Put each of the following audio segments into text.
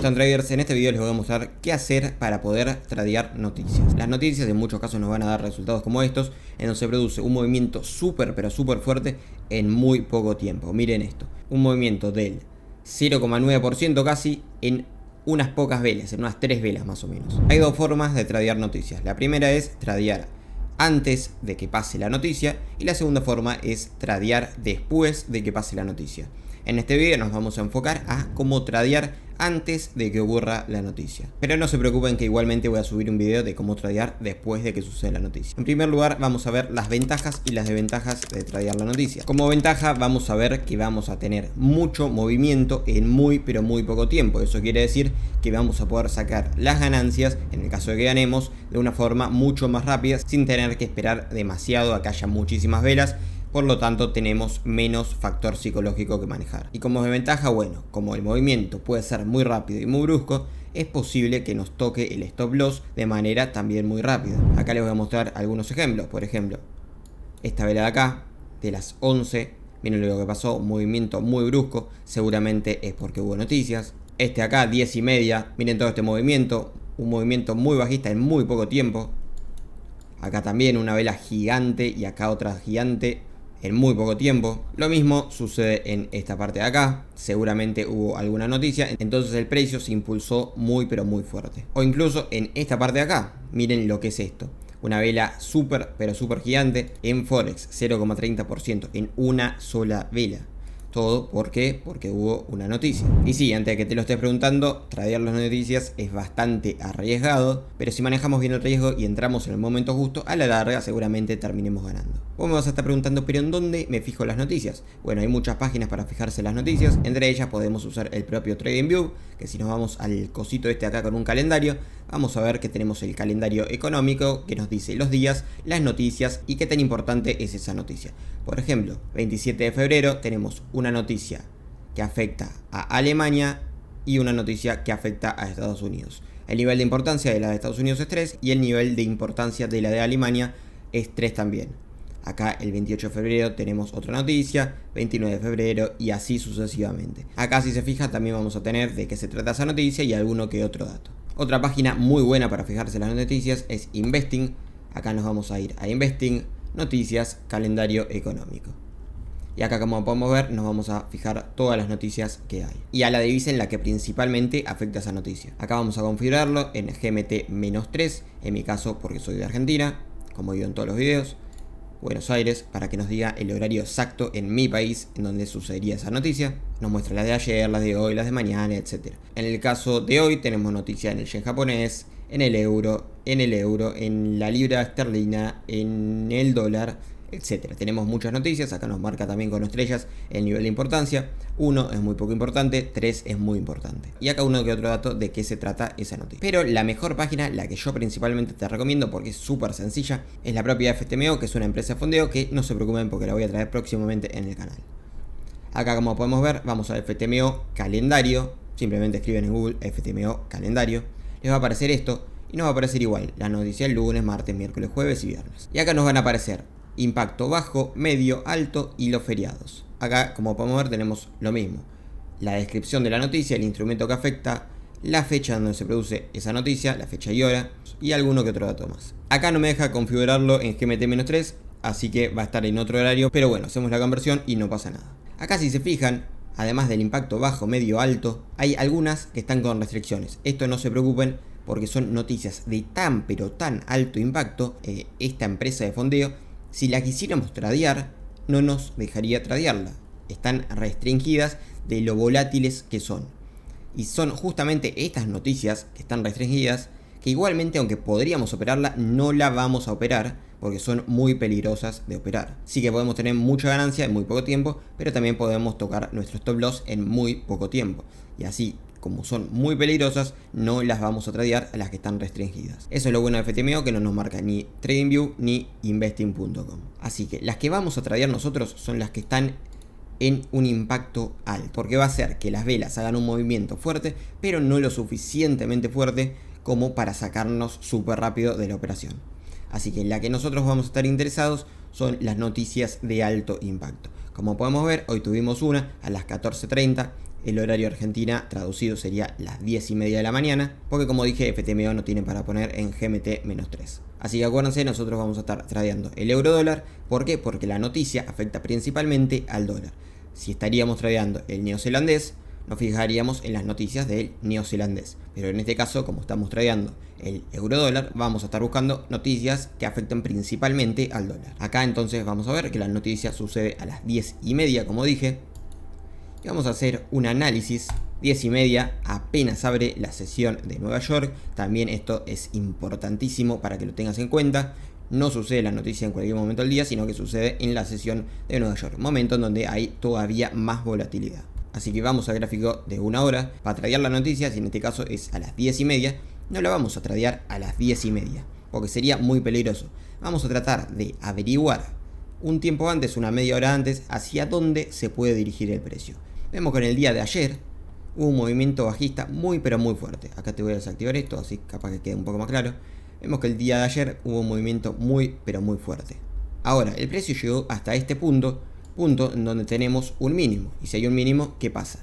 están, traders? En este video les voy a mostrar qué hacer para poder tradear noticias. Las noticias en muchos casos nos van a dar resultados como estos, en donde se produce un movimiento súper pero súper fuerte en muy poco tiempo. Miren esto, un movimiento del 0,9% casi en unas pocas velas, en unas 3 velas más o menos. Hay dos formas de tradear noticias. La primera es tradear antes de que pase la noticia y la segunda forma es tradear después de que pase la noticia. En este video nos vamos a enfocar a cómo tradear antes de que ocurra la noticia. Pero no se preocupen que igualmente voy a subir un video de cómo tradear después de que suceda la noticia. En primer lugar vamos a ver las ventajas y las desventajas de tradear la noticia. Como ventaja vamos a ver que vamos a tener mucho movimiento en muy pero muy poco tiempo. Eso quiere decir que vamos a poder sacar las ganancias, en el caso de que ganemos, de una forma mucho más rápida sin tener que esperar demasiado a que haya muchísimas velas. Por lo tanto tenemos menos factor psicológico que manejar. Y como desventaja, bueno, como el movimiento puede ser muy rápido y muy brusco, es posible que nos toque el stop loss de manera también muy rápida. Acá les voy a mostrar algunos ejemplos. Por ejemplo, esta vela de acá, de las 11, miren lo que pasó, un movimiento muy brusco, seguramente es porque hubo noticias. Este acá, 10 y media, miren todo este movimiento, un movimiento muy bajista en muy poco tiempo. Acá también una vela gigante y acá otra gigante en muy poco tiempo. Lo mismo sucede en esta parte de acá, seguramente hubo alguna noticia, entonces el precio se impulsó muy pero muy fuerte. O incluso en esta parte de acá, miren lo que es esto, una vela súper pero súper gigante en Forex, 0,30% en una sola vela. Todo ¿por qué? Porque hubo una noticia. Y sí, antes de que te lo estés preguntando, tradear las noticias es bastante arriesgado, pero si manejamos bien el riesgo y entramos en el momento justo, a la larga seguramente terminemos ganando. Vos me vas a estar preguntando, ¿pero en dónde me fijo las noticias? Bueno, hay muchas páginas para fijarse las noticias, entre ellas podemos usar el propio TradingView, que si nos vamos al cosito este acá con un calendario, vamos a ver que tenemos el calendario económico que nos dice los días, las noticias y qué tan importante es esa noticia. Por ejemplo, 27 de febrero tenemos una noticia que afecta a Alemania y una noticia que afecta a Estados Unidos. El nivel de importancia de la de Estados Unidos es 3 y el nivel de importancia de la de Alemania es 3 también. Acá el 28 de febrero tenemos otra noticia, 29 de febrero y así sucesivamente. Acá si se fija también vamos a tener de qué se trata esa noticia y alguno que otro dato. Otra página muy buena para fijarse las noticias es Investing. Acá nos vamos a ir a Investing, noticias, calendario económico. Y acá como podemos ver nos vamos a fijar todas las noticias que hay. Y a la divisa en la que principalmente afecta esa noticia. Acá vamos a configurarlo en GMT-3, en mi caso porque soy de Argentina, como digo en todos los videos. Buenos Aires, para que nos diga el horario exacto en mi país en donde sucedería esa noticia. Nos muestra las de ayer, las de hoy, las de mañana, etc. En el caso de hoy tenemos noticias en el yen japonés, en el euro, en la libra esterlina, en el dólar, etc. Tenemos muchas noticias. Acá nos marca también con estrellas el nivel de importancia. 1 es muy poco importante, 3 es muy importante. Y acá uno que otro dato de qué se trata esa noticia. Pero la mejor página, la que yo principalmente te recomiendo porque es súper sencilla, es la propia FTMO, que es una empresa de fondeo que no se preocupen porque la voy a traer próximamente en el canal. Acá como podemos ver, vamos a FTMO calendario. Simplemente escriben en Google FTMO calendario. Les va a aparecer esto y nos va a aparecer igual la noticia el lunes, martes, miércoles, jueves y viernes. Y acá nos van a aparecer impacto bajo, medio, alto y los feriados. Acá como podemos ver tenemos lo mismo, la descripción de la noticia, el instrumento que afecta, la fecha donde se produce esa noticia, la fecha y hora y alguno que otro dato más. Acá no me deja configurarlo en GMT-3, así que va a estar en otro horario, pero bueno, hacemos la conversión y no pasa nada. Acá si se fijan, además del impacto bajo, medio, alto, hay algunas que están con restricciones. Esto no se preocupen porque son noticias de tan pero tan alto impacto. Esta empresa de fondeo, si la quisiéramos tradear, no nos dejaría tradearla. Están restringidas de lo volátiles que son. Y son justamente estas noticias que están restringidas, que igualmente aunque podríamos operarla, no la vamos a operar porque son muy peligrosas de operar. Sí que podemos tener mucha ganancia en muy poco tiempo, pero también podemos tocar nuestro stop loss en muy poco tiempo. Y así, como son muy peligrosas, no las vamos a tradear a las que están restringidas. Eso es lo bueno de FTMO, que no nos marca ni TradingView ni Investing.com. Así que las que vamos a tradear nosotros son las que están en un impacto alto, porque va a hacer que las velas hagan un movimiento fuerte, pero no lo suficientemente fuerte como para sacarnos súper rápido de la operación. Así que la que nosotros vamos a estar interesados son las noticias de alto impacto. Como podemos ver, hoy tuvimos una a las 14:30 el horario Argentina traducido sería las 10:30 de la mañana, porque como dije, FTMO no tiene para poner en GMT-3. Así que acuérdense, nosotros vamos a estar tradeando el euro dólar. ¿Por qué? Porque la noticia afecta principalmente al dólar. Si estaríamos tradeando el neozelandés, nos fijaríamos en las noticias del neozelandés. Pero en este caso, como estamos tradeando el euro dólar, vamos a estar buscando noticias que afecten principalmente al dólar. Acá entonces vamos a ver que la noticia sucede a las 10:30, como dije. Y vamos a hacer un análisis. 10:30, apenas abre la sesión de Nueva York. También esto es importantísimo para que lo tengas en cuenta. No sucede la noticia en cualquier momento del día, sino que sucede en la sesión de Nueva York, momento en donde hay todavía más volatilidad. Así que vamos al gráfico de 1 hora para tradear la noticia. Si en este caso es a las 10:30, no la vamos a tradear a las 10:30, porque sería muy peligroso. Vamos a tratar de averiguar un tiempo antes, una media hora antes, hacia dónde se puede dirigir el precio. Vemos que en el día de ayer hubo un movimiento bajista muy pero muy fuerte. Acá te voy a desactivar esto, así capaz que quede un poco más claro. Vemos que el día de ayer hubo un movimiento muy pero muy fuerte. Ahora, el precio llegó hasta este punto en donde tenemos un mínimo. Y si hay un mínimo, ¿qué pasa?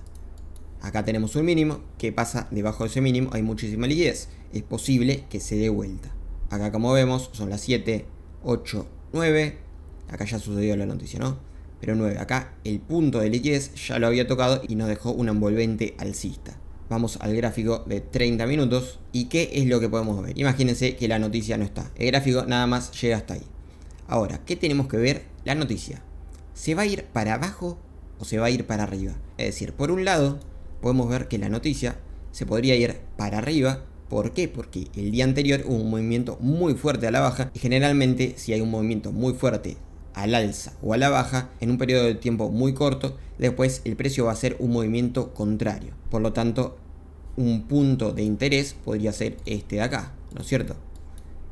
Acá tenemos un mínimo. ¿Qué pasa? Debajo de ese mínimo hay muchísima liquidez. Es posible que se dé vuelta. Acá, como vemos, son las 7, 8, 9. Acá ya sucedió la noticia, ¿no? Pero 9. Acá el punto de liquidez ya lo había tocado y nos dejó un envolvente alcista. Vamos al gráfico de 30 minutos. ¿Y qué es lo que podemos ver? Imagínense que la noticia no está. El gráfico nada más llega hasta ahí. Ahora, ¿qué tenemos que ver? La noticia. ¿Se va a ir para abajo o se va a ir para arriba? Es decir, por un lado, podemos ver que la noticia se podría ir para arriba. ¿Por qué? Porque el día anterior hubo un movimiento muy fuerte a la baja. Y generalmente, si hay un movimiento muy fuerte al alza o a la baja, en un periodo de tiempo muy corto, después el precio va a hacer un movimiento contrario. Por lo tanto, un punto de interés podría ser este de acá, ¿no es cierto?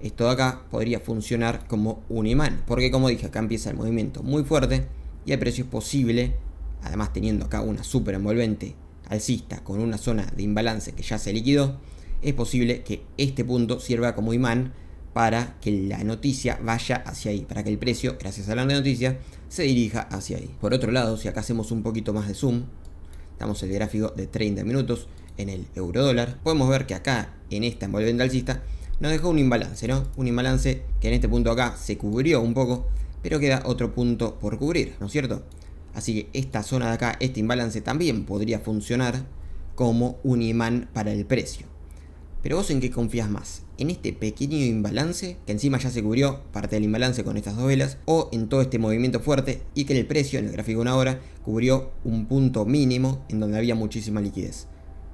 Esto de acá podría funcionar como un imán, porque como dije, acá empieza el movimiento muy fuerte y el precio es posible, además teniendo acá una super envolvente alcista con una zona de imbalance que ya se liquidó, es posible que este punto sirva como imán para que la noticia vaya hacia ahí, para que el precio, gracias a la noticia, se dirija hacia ahí. Por otro lado, si acá hacemos un poquito más de zoom, damos el gráfico de 30 minutos en el euro dólar, podemos ver que acá en esta envolvente alcista nos dejó un imbalance, ¿no? Un imbalance que en este punto acá se cubrió un poco, pero queda otro punto por cubrir, ¿no es cierto? Así que esta zona de acá, este imbalance también podría funcionar como un imán para el precio. Pero vos, ¿en qué confías más? ¿En este pequeño imbalance, que encima ya se cubrió parte del imbalance con estas dos velas, o en todo este movimiento fuerte y que el precio en el gráfico de una hora cubrió un punto mínimo en donde había muchísima liquidez?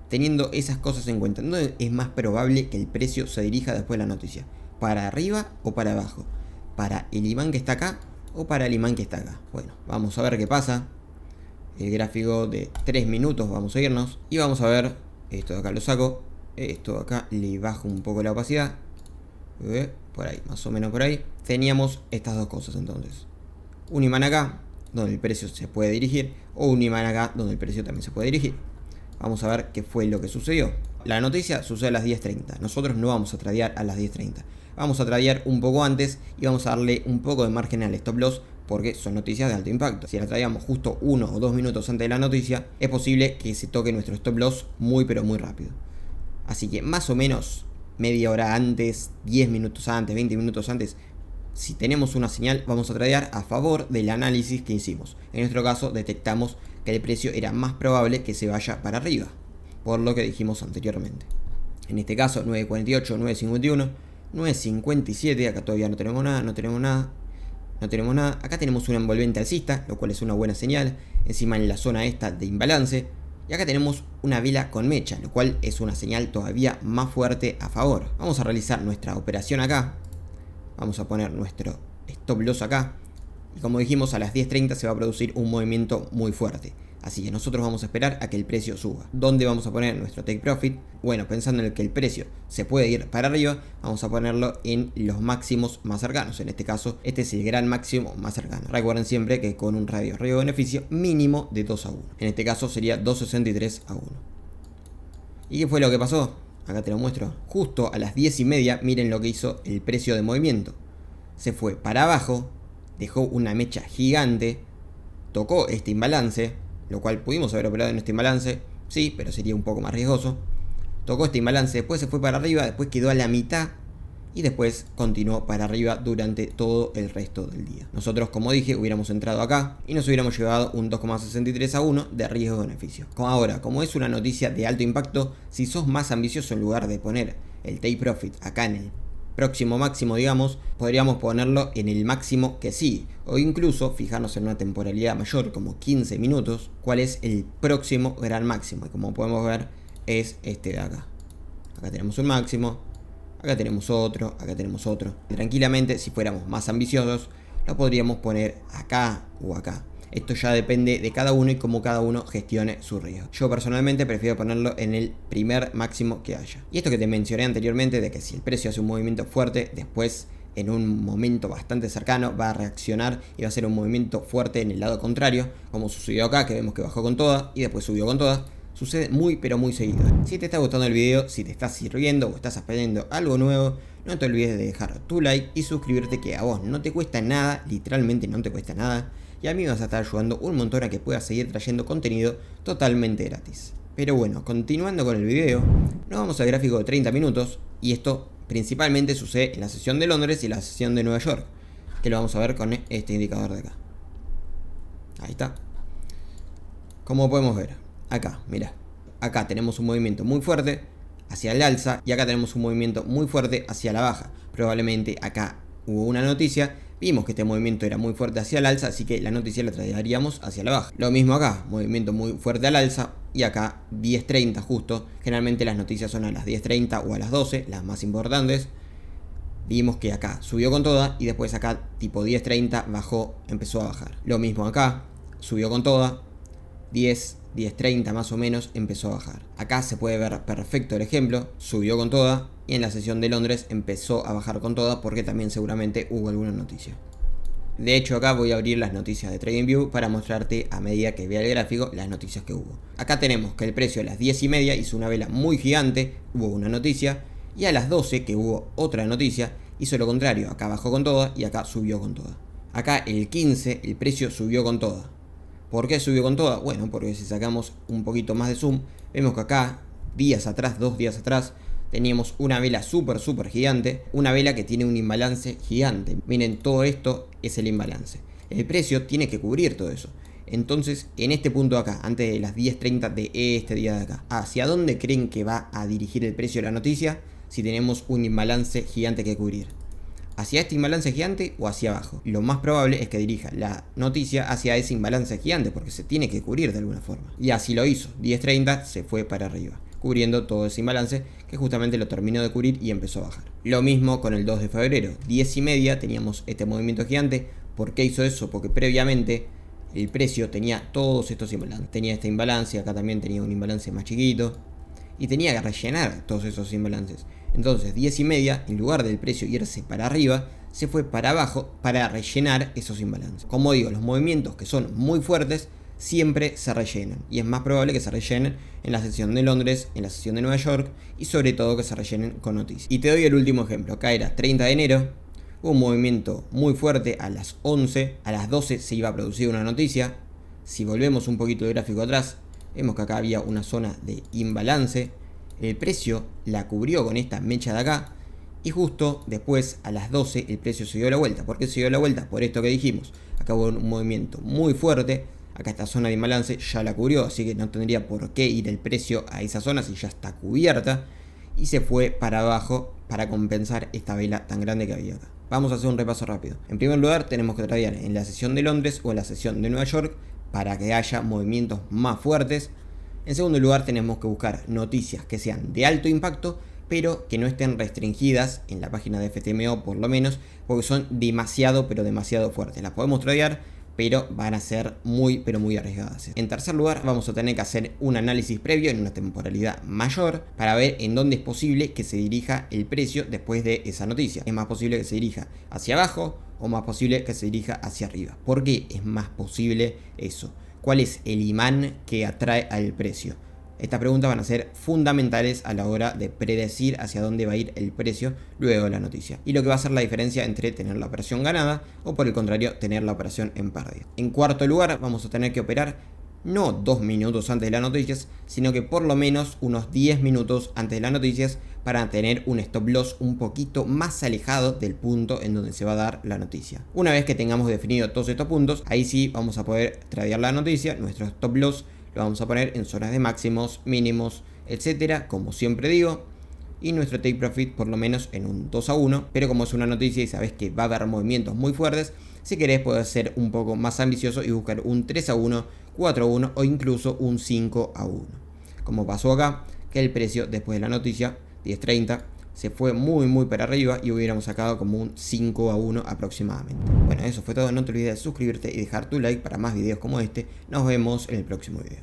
Teniendo esas cosas en cuenta, ¿no es más probable que el precio se dirija después de la noticia? ¿Para arriba o para abajo? ¿Para el imán que está acá o para el imán que está acá? Bueno, vamos a ver qué pasa. El gráfico de 3 minutos, vamos a irnos. Y vamos a ver, esto de acá lo saco. Esto de acá le bajo un poco la opacidad. Por ahí, más o menos por ahí. Teníamos estas dos cosas entonces. Un imán acá, donde el precio se puede dirigir. O un imán acá, donde el precio también se puede dirigir. Vamos a ver qué fue lo que sucedió. La noticia sucede a las 10:30. Nosotros no vamos a tradear a las 10:30. Vamos a tradear un poco antes y vamos a darle un poco de margen al stop loss porque son noticias de alto impacto. Si la tradeamos justo 1 o 2 minutos antes de la noticia, es posible que se toque nuestro stop loss muy pero muy rápido. Así que más o menos media hora antes, 10 minutos antes, 20 minutos antes, si tenemos una señal, vamos a tradear a favor del análisis que hicimos. En nuestro caso, detectamos que el precio era más probable que se vaya para arriba, por lo que dijimos anteriormente. En este caso, 9.48, 9.51, 9.57, acá todavía no tenemos nada. Acá tenemos una envolvente alcista, lo cual es una buena señal, encima en la zona esta de imbalance. Y acá tenemos una vela con mecha, lo cual es una señal todavía más fuerte a favor. Vamos a realizar nuestra operación acá. Vamos a poner nuestro stop loss acá. Y como dijimos, a las 10:30 se va a producir un movimiento muy fuerte. Así que nosotros vamos a esperar a que el precio suba. ¿Dónde vamos a poner nuestro take profit? Bueno, pensando en que el precio se puede ir para arriba, vamos a ponerlo en los máximos más cercanos. En este caso, este es el gran máximo más cercano. Recuerden siempre que con un radio riesgo-beneficio mínimo de 2-1. En este caso sería 2.63-1. ¿Y qué fue lo que pasó? Acá te lo muestro. Justo a las 10:30, miren lo que hizo el precio de movimiento. Se fue para abajo, dejó una mecha gigante, tocó este imbalance, lo cual pudimos haber operado en este imbalance, sí, pero sería un poco más riesgoso. Tocó este imbalance, después se fue para arriba, después quedó a la mitad y después continuó para arriba durante todo el resto del día. Nosotros, como dije, hubiéramos entrado acá y nos hubiéramos llevado un 2,63 a 1 de riesgo-beneficio. Ahora, como es una noticia de alto impacto, si sos más ambicioso, en lugar de poner el take profit acá en el próximo máximo, digamos, podríamos ponerlo en el máximo que sigue, o incluso fijarnos en una temporalidad mayor, como 15 minutos, cuál es el próximo gran máximo. Y como podemos ver, es este de acá. Acá tenemos un máximo, acá tenemos otro, acá tenemos otro. Tranquilamente, si fuéramos más ambiciosos, lo podríamos poner acá o acá. Esto ya depende de cada uno y cómo cada uno gestione su riesgo. Yo personalmente prefiero ponerlo en el primer máximo que haya. Y esto que te mencioné anteriormente, de que si el precio hace un movimiento fuerte, después en un momento bastante cercano va a reaccionar y va a hacer un movimiento fuerte en el lado contrario, como sucedió acá, que vemos que bajó con toda y después subió con toda. Sucede muy pero muy seguido. Si te está gustando el video, si te está sirviendo o estás aprendiendo algo nuevo, no te olvides de dejar tu like y suscribirte, que a vos no te cuesta nada, literalmente no te cuesta nada. Y a mí me vas a estar ayudando un montón a que puedas seguir trayendo contenido totalmente gratis. Pero bueno, continuando con el video, nos vamos al gráfico de 30 minutos. Y esto principalmente sucede en la sesión de Londres y la sesión de Nueva York, que lo vamos a ver con este indicador de acá. Ahí está. Como podemos ver, acá, mira, acá tenemos un movimiento muy fuerte hacia el alza y acá tenemos un movimiento muy fuerte hacia la baja. Probablemente acá hubo una noticia, vimos que este movimiento era muy fuerte hacia el alza, así que la noticia la traeríamos hacia la baja. Lo mismo acá, movimiento muy fuerte al alza y acá 10:30 justo. Generalmente las noticias son a las 10:30 o a las 12, las más importantes. Vimos que acá subió con toda y después acá tipo 10:30 bajó, empezó a bajar. Lo mismo acá, subió con toda, 10:30 más o menos empezó a bajar. Acá se puede ver perfecto el ejemplo, subió con toda y en la sesión de Londres empezó a bajar con toda porque también seguramente hubo alguna noticia. De hecho, acá voy a abrir las noticias de TradingView para mostrarte a medida que vea el gráfico las noticias que hubo. Acá tenemos que el precio a las 10:30 hizo una vela muy gigante, hubo una noticia, y a las 12 que hubo otra noticia hizo lo contrario, acá bajó con toda y acá subió con toda. Acá el 15 el precio subió con toda. ¿Por qué subió con toda? Bueno, porque si sacamos un poquito más de zoom, vemos que acá, días atrás, 2 días atrás, teníamos una vela súper gigante, una vela que tiene un imbalance gigante. Miren, todo esto es el imbalance. El precio tiene que cubrir todo eso. Entonces, en este punto de acá, antes de las 10:30 de este día de acá, ¿hacia dónde creen que va a dirigir el precio de la noticia si tenemos un imbalance gigante que cubrir? ¿Hacia este imbalance gigante o hacia abajo? Lo más probable es que dirija la noticia hacia ese imbalance gigante, porque se tiene que cubrir de alguna forma. Y así lo hizo. 10:30 se fue para arriba, cubriendo todo ese imbalance que justamente lo terminó de cubrir y empezó a bajar. Lo mismo con el 2 de febrero, 10:30 teníamos este movimiento gigante. ¿Por qué hizo eso? Porque previamente el precio tenía todos estos imbalances. Tenía este imbalance, acá también tenía un imbalance más chiquito y tenía que rellenar todos esos imbalances. Entonces 10:30, en lugar del precio irse para arriba, se fue para abajo para rellenar esos imbalances. Como digo, los movimientos que son muy fuertes siempre se rellenan, y es más probable que se rellenen en la sesión de Londres, en la sesión de Nueva York, y sobre todo que se rellenen con noticias. Y te doy el último ejemplo. Acá era 30 de enero, hubo un movimiento muy fuerte a las 11, a las 12 se iba a producir una noticia. Si volvemos un poquito de gráfico atrás, vemos que acá había una zona de imbalance. El precio la cubrió con esta mecha de acá, y justo después a las 12 el precio se dio la vuelta. ¿Por qué se dio la vuelta? Por esto que dijimos. Acá hubo un movimiento muy fuerte. Acá esta zona de imbalance ya la cubrió, así que no tendría por qué ir el precio a esa zona si ya está cubierta. Y se fue para abajo para compensar esta vela tan grande que había acá. Vamos a hacer un repaso rápido. En primer lugar, tenemos que tradear en la sesión de Londres o en la sesión de Nueva York para que haya movimientos más fuertes. En segundo lugar, tenemos que buscar noticias que sean de alto impacto, pero que no estén restringidas en la página de FTMO por lo menos, porque son demasiado fuertes. Las podemos tradear, pero van a ser muy arriesgadas. En tercer lugar, vamos a tener que hacer un análisis previo en una temporalidad mayor para ver en dónde es posible que se dirija el precio después de esa noticia. ¿Es más posible que se dirija hacia abajo o más posible que se dirija hacia arriba? ¿Por qué es más posible eso? ¿Cuál es el imán que atrae al precio? Estas preguntas van a ser fundamentales a la hora de predecir hacia dónde va a ir el precio luego de la noticia, y lo que va a hacer la diferencia entre tener la operación ganada o por el contrario tener la operación en pérdida. En cuarto lugar, vamos a tener que operar no 2 minutos antes de las noticias, sino que por lo menos unos 10 minutos antes de las noticias para tener un stop loss un poquito más alejado del punto en donde se va a dar la noticia. Una vez que tengamos definido todos estos puntos, ahí sí vamos a poder tradear la noticia. Nuestro stop loss lo vamos a poner en zonas de máximos, mínimos, etcétera, como siempre digo. Y nuestro take profit por lo menos en un 2 a 1, pero como es una noticia y sabes que va a haber movimientos muy fuertes, si querés puedes ser un poco más ambicioso y buscar un 3 a 1, 4 a 1 o incluso un 5 a 1. Como pasó acá, que el precio después de la noticia, 10.30, se fue muy para arriba y hubiéramos sacado como un 5 a 1 aproximadamente. Bueno, eso fue todo, no te olvides de suscribirte y dejar tu like para más videos como este. Nos vemos en el próximo video.